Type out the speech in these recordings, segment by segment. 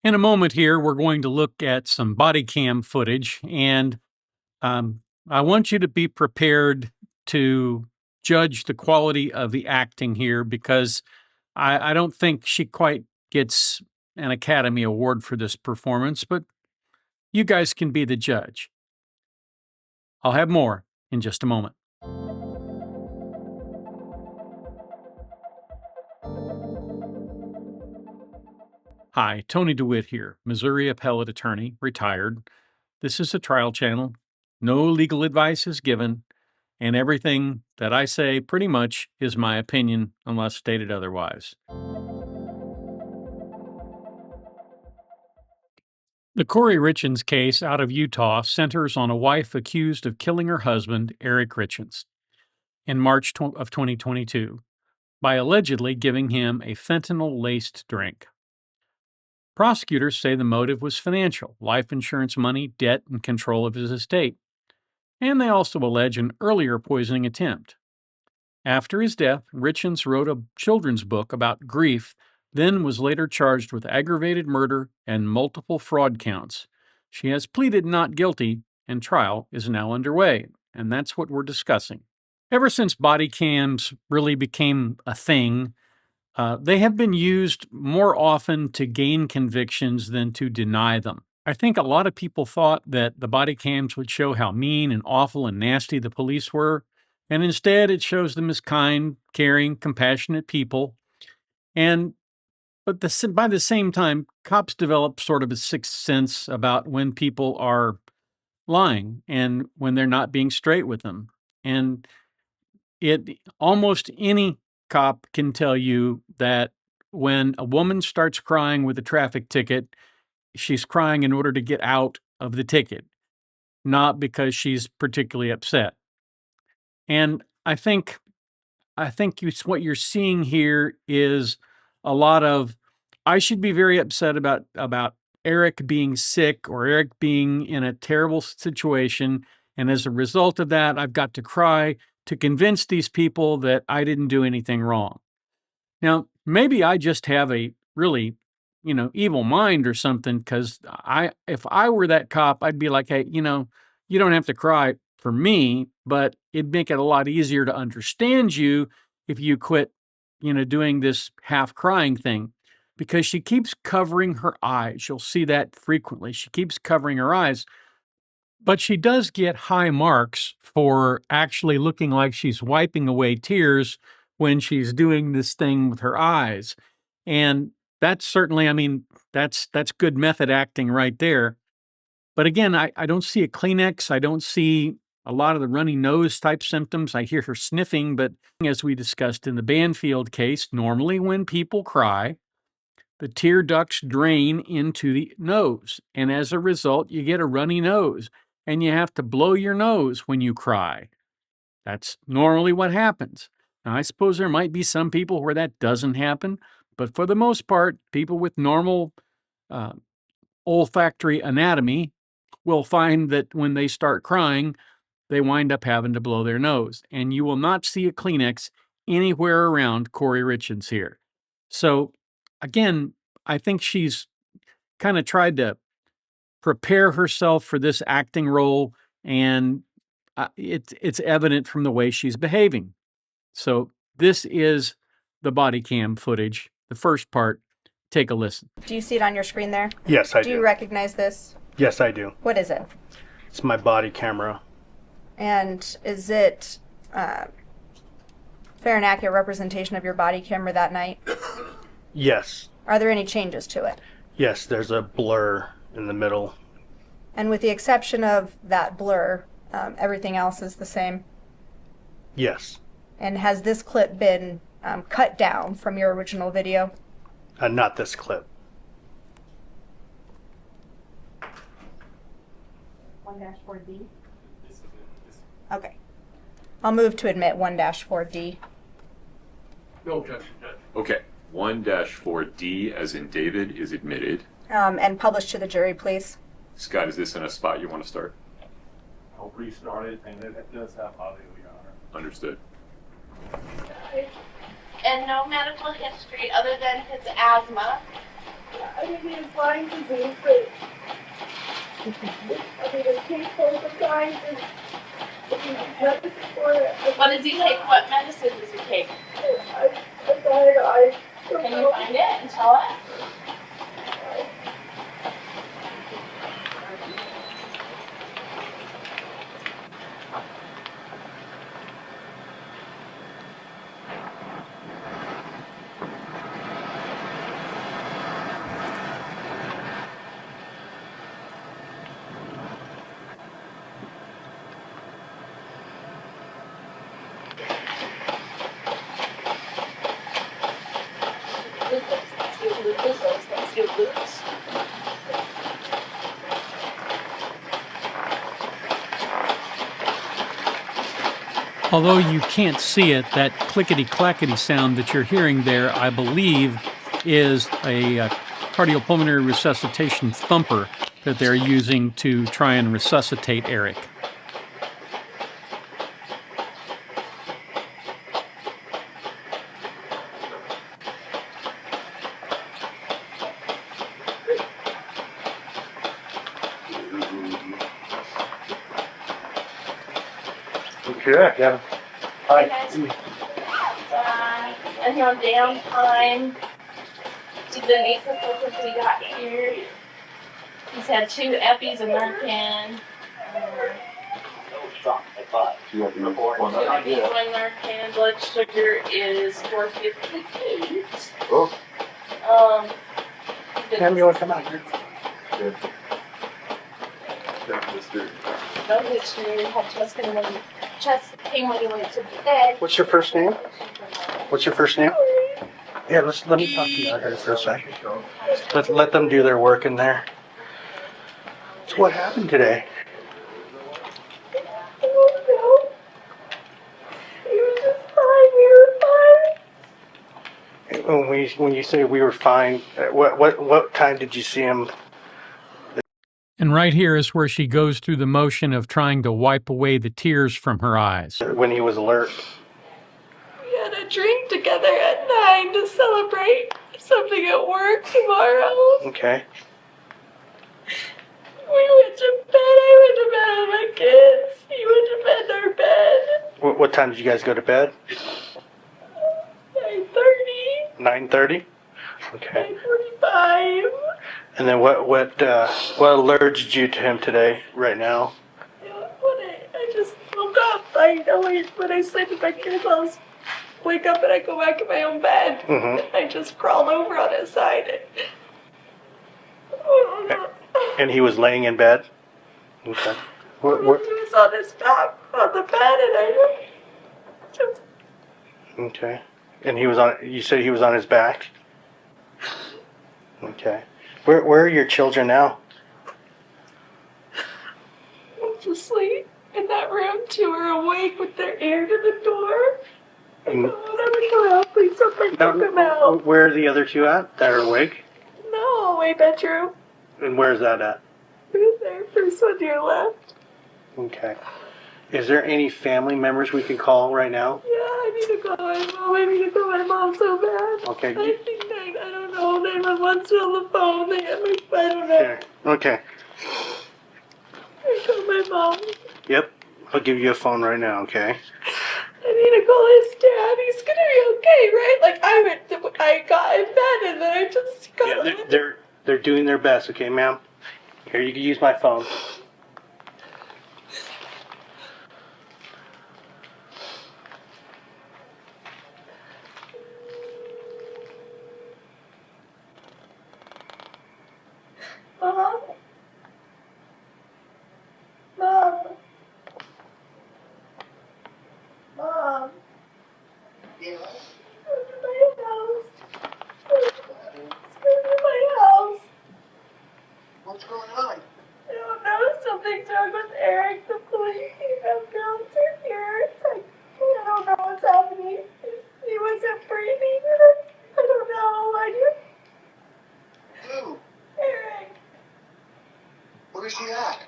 In a moment here, we're going to look at some body cam footage, and I want you to be prepared to judge the quality of the acting here because I don't think she quite gets an Academy Award for this performance, but you guys can be the judge. I'll have more in just a moment. Hi, Tony DeWitt here, Missouri appellate attorney, retired. This is a trial channel. No legal advice is given, and everything that I say pretty much is my opinion unless stated otherwise. The Kouri Richins case out of Utah centers on a wife accused of killing her husband, Eric Richins, in March of 2022 by allegedly giving him a fentanyl-laced drink. Prosecutors say the motive was financial, life insurance money, debt, and control of his estate. And they also allege an earlier poisoning attempt. After his death, Richins wrote a children's book about grief, then was later charged with aggravated murder and multiple fraud counts. She has pleaded not guilty, and trial is now underway, and that's what we're discussing. Ever since body cams really became a thing, they have been used more often to gain convictions than to deny them. I think a lot of people thought that the body cams would show how mean and awful and nasty the police were, and instead it shows them as kind, caring, compassionate people. But by the same time, cops develop sort of a sixth sense about when people are lying and when they're not being straight with them. And almost any cop can tell you that when a woman starts crying with a traffic ticket, she's crying in order to get out of the ticket, not because she's particularly upset. And I think what you're seeing here is a lot of, I should be very upset about Eric being sick or Eric being in a terrible situation, and as a result of that, I've got to cry to convince these people that I didn't do anything wrong. Now, maybe I just have a really, evil mind or something, because if I were that cop, I'd be like, hey, you don't have to cry for me, but it'd make it a lot easier to understand you if you quit, doing this half crying thing, because she keeps covering her eyes. You'll see that frequently. She keeps covering her eyes, but she does get high marks for actually looking like she's wiping away tears when she's doing this thing with her eyes. And that's certainly, that's good method acting right there. But again, I don't see a Kleenex. I don't see a lot of the runny nose type symptoms. I hear her sniffing, but as we discussed in the Banfield case, normally when people cry, the tear ducts drain into the nose. And as a result, you get a runny nose and you have to blow your nose when you cry. That's normally what happens. Now, I suppose there might be some people where that doesn't happen, but for the most part, people with normal olfactory anatomy will find that when they start crying, they wind up having to blow their nose. And you will not see a Kleenex anywhere around Kouri Richins here. So, again, I think she's kind of tried to prepare herself for this acting role, and it's evident from the way she's behaving. So this is the body cam footage, the first part. Take a listen. Do you see it on your screen there? Yes, I do. Do you recognize this? Yes, I do. What is it? It's my body camera. And is it fair and accurate representation of your body camera that night? Yes. Are there any changes to it? Yes, there's a blur in the middle. And with the exception of that blur, everything else is the same? Yes. And has this clip been cut down from your original video? Not this clip. 1-4D? Okay. I'll move to admit 1-4D. No objection, Judge. Okay. 1-4D, as in David, is admitted. And published to the jury, please. Scott, is this in a spot you want to start? I'll restart it, and it does have audio, Your Honor. Understood. And no medical history other than his asthma. I mean, his Lyme disease, but I mean, it's painful sometimes, and medicine for it. What does he take? What medicine does he take? I don't Can know. you find it and tell us? Let's do lupus. Although you can't see it, that clickety-clackety sound that you're hearing there, I believe, is a cardiopulmonary resuscitation thumper that they're using to try and resuscitate Eric. Okay, yeah. Hey guys. And here on downtime, he's been atypical since we got here. He's had 2 Eppies, a Narcan. 2 Eppies, 1 Narcan. Blood sugar is 458. Oh. Cam, you want to come out here? No history. Had chest pain when he went to bed. What's your first name? What's your first name? Yeah, let me talk to you out here for a second. Let them do their work in there. So what happened today? I don't know. He was just fine. We were fine. When you say we were fine, what time did you see him? And right here is where she goes through the motion of trying to wipe away the tears from her eyes. When he was alert? We had a drink together at 9 to celebrate something at work tomorrow. Okay. We went to bed. I went to bed with my kids. He went to bed in our bed. What time did you guys go to bed? 9:30. 9:30. Okay. 9:45. And then what alerted you to him today? Right now? When I just woke up, when I sleep with my kids, I'll wake up and I go back in my own bed. Mm-hmm. I just crawled over on his side. And he was laying in bed. Okay. He was on his back on the bed, and I just. Okay. And he was on. You said he was on his back. Okay. Where are your children now? One's asleep in that room. 2 are awake with their ear to the door. I don't want to go out. Please don't take them out. Where are the other 2 at that are awake? No, my bedroom. And where's that at? Right there, first one to your left. Okay. Is there any family members we can call right now? Yeah, I need to call my mom. I need to call my mom so bad. Okay. I think I don't know. 911's on the phone. They have me. I don't know. Here. Okay. I call my mom. Yep. I'll give you a phone right now. Okay. I need to call his dad. He's gonna be okay, right? Like I got in bed and then I just got. Yeah, they're doing their best. Okay, ma'am. Here, you can use my phone. Mom. Mom. Mom. Yeah. Go to my house. Go to my house. What's going on? I don't know. Something's wrong with Eric. The police and girls are here. I don't know what's happening. He wasn't breathing. I don't know. Who? Eric. Where's he at?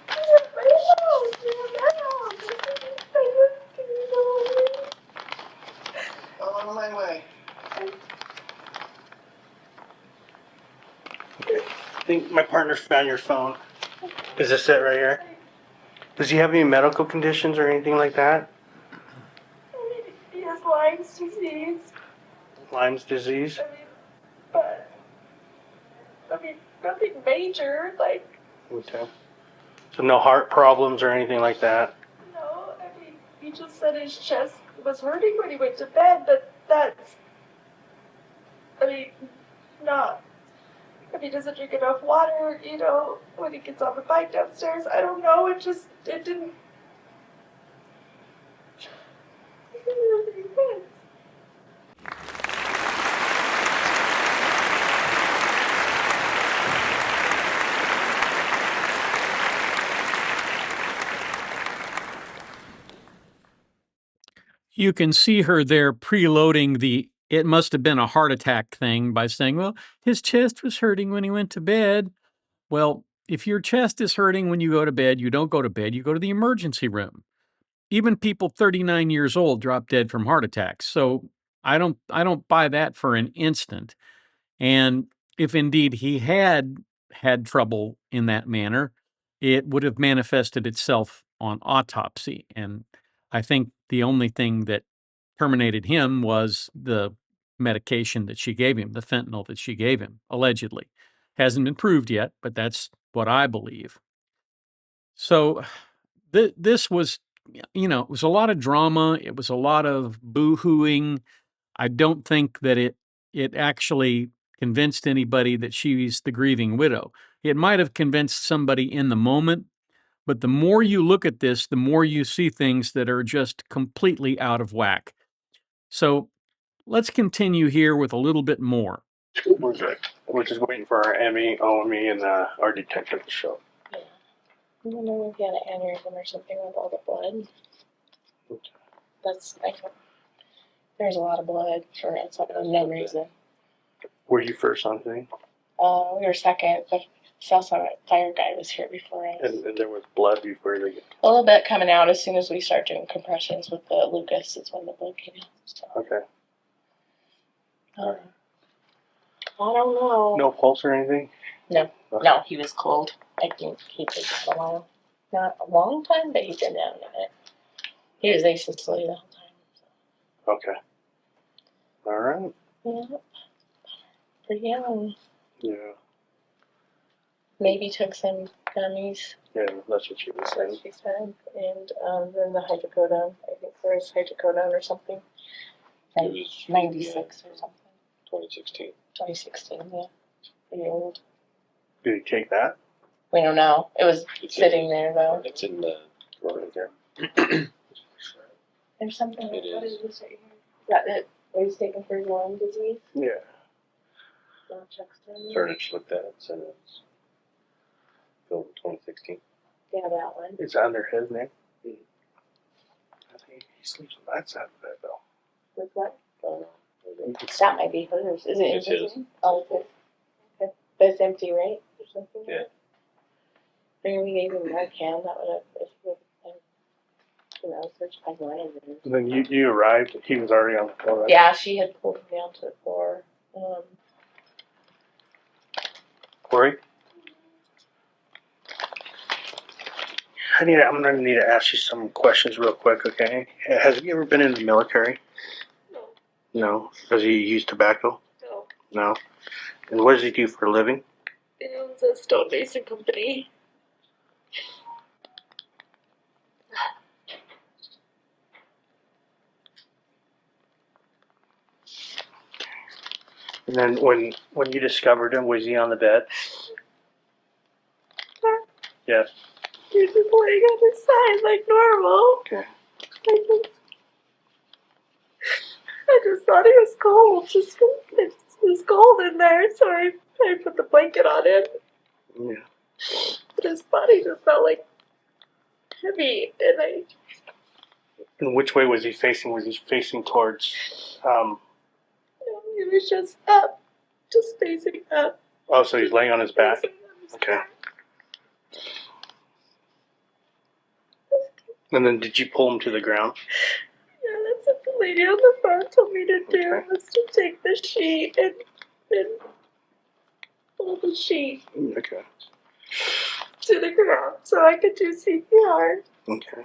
He's at my house. He's at my house. Can you go away? I'm on my way. I think my partner found your phone. Is this it right here? Does he have any medical conditions or anything like that? He has Lyme's disease. Lyme's disease? Nothing major, like, Okay. So no heart problems or anything like that? no, he just said his chest was hurting when he went to bed, but that's, not, if he doesn't drink enough water, when he gets on the bike downstairs, I don't know, it didn't really make sense. You can see her there preloading the "it must have been a heart attack" thing by saying, well, his chest was hurting when he went to bed. Well, if your chest is hurting when you go to bed, you don't go to bed, you go to the emergency room. Even people 39 years old drop dead from heart attacks. So I don't buy that for an instant. And if indeed he had had trouble in that manner, it would have manifested itself on autopsy. And I think the only thing that terminated him was the medication that she gave him, the fentanyl that she gave him, allegedly. Hasn't been proved yet, but that's what I believe. So this was, it was a lot of drama. It was a lot of boo-hooing. I don't think that it actually convinced anybody that she's the grieving widow. It might have convinced somebody in the moment, but the more you look at this, the more you see things that are just completely out of whack. So let's continue here with a little bit more. We're good. We're just waiting for our Emmy, OME, and our detective to show. Yeah. I wonder if he had an aneurysm or something with all the blood. There's a lot of blood for no reason. Were you first on thing? We were second. The fire guy was here before us. And there was blood before they get. A little bit coming out as soon as we start doing compressions with the Lucas is when the blood came out. So. Okay. I don't know. No pulse or anything? No. Okay. No, he was cold. I think he took that along. Not a long time, but he'd been down a minute. He was asleep the whole time. So. Okay. All right. Yeah. Pretty young. Yeah. Maybe took some gummies. Yeah, that's what she was saying. She said, and then the hydrocodone. I think there was hydrocodone or something. Like 96 or something. 2016. 2016, yeah. Pretty old. Did he take that? We don't know. It was sitting there though. It's in the drawer right there. There's something. It What is. is this right here? Is that it? What he's taking for his Lyme disease? Yeah. Furniture looked at it, said it's built in 2016. Yeah, that one. It's under his name. I think he sleeps on that side of bed though. With what? Oh, That might be hers. Is it It's his? his. Oh, it's his. Okay. But it's empty, right? Or something? Yeah. Maybe we gave him Bodycam. That would have, search pipeline over there. And then you arrived. He was already on the floor. Right? Yeah, she had pulled him down to the floor. Kouri? I'm going to need to ask you some questions real quick, okay? Has he ever been in the military? No. No. Does he use tobacco? No. No. And what does he do for a living? He owns a stonemason company. And then when you discovered him, was he on the bed? Yes. He was just laying on his side like normal. Okay. I just thought he was cold. It was cold in there, so I put the blanket on him. Yeah. But his body just felt like heavy, and And which way was he facing? Was he facing towards? he was just up, just facing up. Oh, so he's laying on his back. Facing on his Okay. back. And then did you pull him to the ground? Yeah, that's what the lady on the phone told me to do, Okay. was to take the sheet and pulled the sheet Okay. to the ground so I could do CPR. Okay.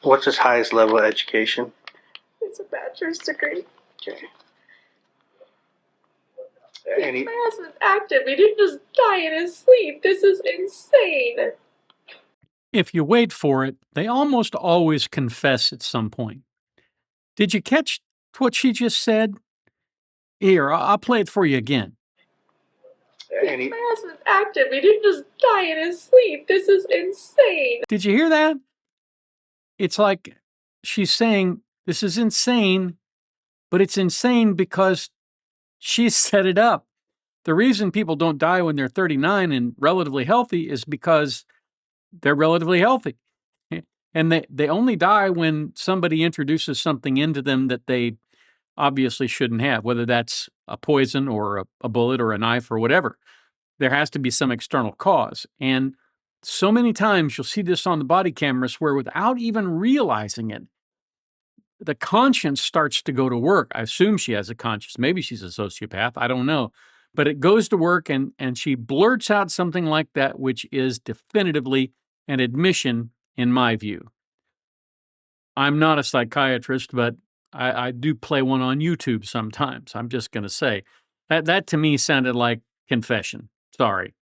What's his highest level of education? It's a bachelor's degree. Okay. My husband's active. He didn't just die in his sleep. This is insane. If you wait for it, they almost always confess at some point. Did you catch what she just said? Here, I'll play it for you again. My husband's active. He didn't just die in his sleep. This is insane. Did you hear that? It's like she's saying, this is insane, but it's insane because she set it up. The reason people don't die when they're 39 and relatively healthy is because they're relatively healthy. And they only die when somebody introduces something into them that they obviously shouldn't have, whether that's a poison or a bullet or a knife or whatever. There has to be some external cause. And so many times you'll see this on the body cameras where without even realizing it, the conscience starts to go to work. I assume she has a conscience. Maybe she's a sociopath. I don't know. But it goes to work and she blurts out something like that, which is definitively an admission, in my view. I'm not a psychiatrist, but I do play one on YouTube sometimes. I'm just going to say that to me sounded like confession. Sorry.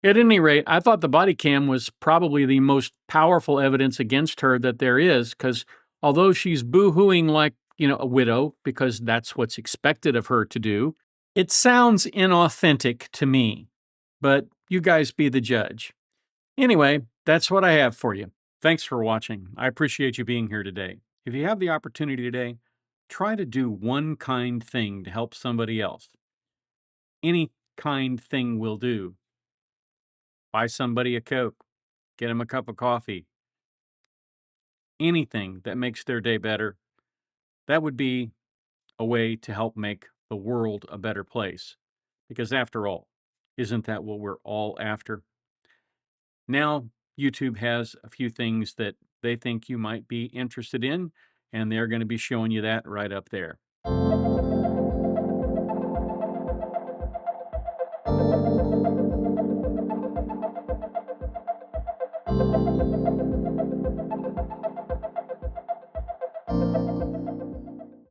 At any rate, I thought the body cam was probably the most powerful evidence against her that there is, because although she's boo-hooing like, a widow, because that's what's expected of her to do, it sounds inauthentic to me. But you guys be the judge. Anyway, that's what I have for you. Thanks for watching. I appreciate you being here today. If you have the opportunity today, try to do one kind thing to help somebody else. Any kind thing will do. Buy somebody a Coke. Get them a cup of coffee. Anything that makes their day better. That would be a way to help make the world a better place. Because after all, isn't that what we're all after? Now, YouTube has a few things that they think you might be interested in, and they're going to be showing you that right up there.